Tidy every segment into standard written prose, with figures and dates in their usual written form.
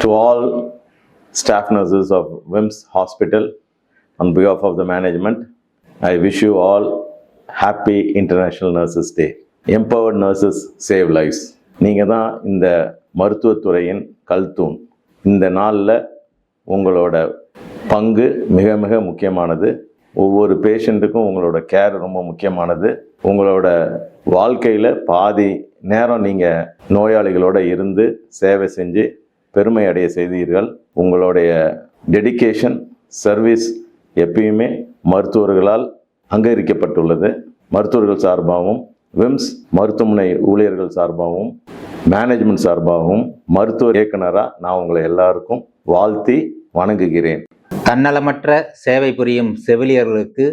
To all staff nurses of WIMS Hospital, on behalf of the management, I wish you all happy International Nurses Day. Empowered nurses save lives. நீங்கள் தான் இந்த மருத்துவத்துறையின் கல்தூண். இந்த நாளில் உங்களோட பங்கு மிக மிக முக்கியமானது. ஒவ்வொரு பேஷண்ட்டுக்கும் உங்களோட கேர் ரொம்ப முக்கியமானது. உங்களோட வாழ்க்கையில் பாதி நேரம் நீங்கள் நோயாளிகளோடு இருந்து சேவை செஞ்சு பெருமை அடைய செய்தீர்கள். உங்களுடைய டெடிகேஷன், சர்வீஸ் எப்பயுமே மருத்துவர்களால் அங்கீகரிக்கப்பட்டுள்ளது. மருத்துவர்கள் சார்பாகவும், விம்ஸ் மருத்துவமனை ஊழியர்கள் சார்பாகவும், மேனேஜ்மெண்ட் சார்பாகவும், மருத்துவ இயக்குனராக நான் உங்களை எல்லாருக்கும் வாழ்த்தி வணங்குகிறேன். தன்னலமற்ற சேவை புரியும் செவிலியர்களுக்கு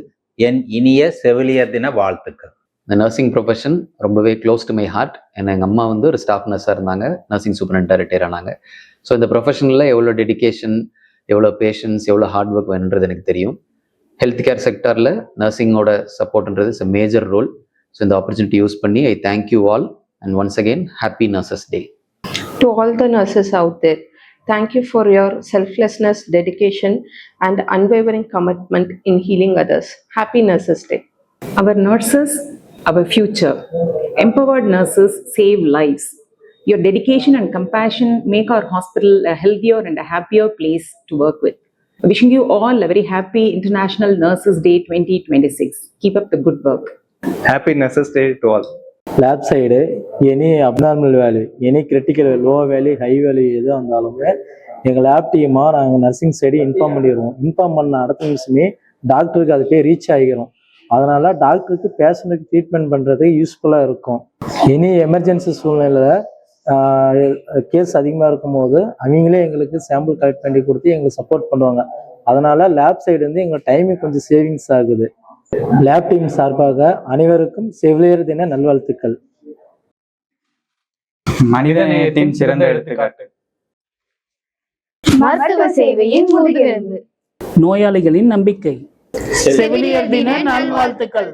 என் இனிய செவிலியர் தின வாழ்த்துக்கள். இந்த நர்சிங் ப்ரொஃபஷன் ரொம்பவே க்ளோஸ் டு மை ஹார்ட். ஏன்னா எங்கள் அம்மா வந்து ஒரு ஸ்டாஃப் நர்ஸாக இருந்தாங்க, நர்சிங் சூப்பரண்டாக ரிட்டையர் ஆனாங்க. ஸோ இந்த ப்ரொஃபஷனில் எவ்வளோ டெடிகேஷன், எவ்வளோ பேஷன்ஸ், எவ்வளோ ஹார்ட் ஒர்க் வேணுன்றது எனக்கு தெரியும். ஹெல்த் கேர் செக்டரில் நர்சிங்கோட சப்போர்ட்ன்றது is a major role. So இந்த ஆப்பர்ச்சுனிட்டி யூஸ் பண்ணி I thank you all and once again happy nurses day. To all the nurses out there, thank you for your selflessness, dedication and unwavering commitment in healing others. Happy Nurses Day. Our nurses, our future. Empowered nurses save lives. Your dedication and compassion make our hospital a healthier and a happier place to work with. Wishing you all a very happy International Nurses Day 2026. Keep up the good work. Happy Nurses Day to all. Left side any abnormal value, any critical low value, high value எதுவும் இருந்தாலுமே எங்கள் lab டீமாக நாங்கள் nursing side inform பண்ணிடுவோம். Inform பண்ண அடுத்த நிமிஷமே டாக்டருக்கு அது போய் ரீச் ஆகிக்கிறோம். அதனால் டாக்டருக்கு பேஷண்ட்டுக்கு ட்ரீட்மெண்ட் பண்ணுறதுக்கு யூஸ்ஃபுல்லாக இருக்கும். எனி எமர்ஜென்சி சூழ்நிலையில் கேஸ் அதிகமாக இருக்கும்போது அவங்களே எங்களுக்கு சாம்பிள் கலெக்ட் பண்ணி கொடுத்து எங்களுக்கு சப்போர்ட் பண்ணுவாங்க. அதனால் லேப் சைடு வந்து எங்கள் டைமிங் கொஞ்சம் சேவிங்ஸ் ஆகுது. லேப் டீம் சார்பாக அனைவருக்கும் செவிலியர் தின நல்வாழ்த்துக்கள். மனிதநேயத்தின் சிறந்த எடுத்துக்காட்டு. மருத்துவ சேவையின் முதுகெலும்பு. நோயாளிகளின் நம்பிக்கை. செவிலியர் தின நல்வாழ்த்துக்கள்.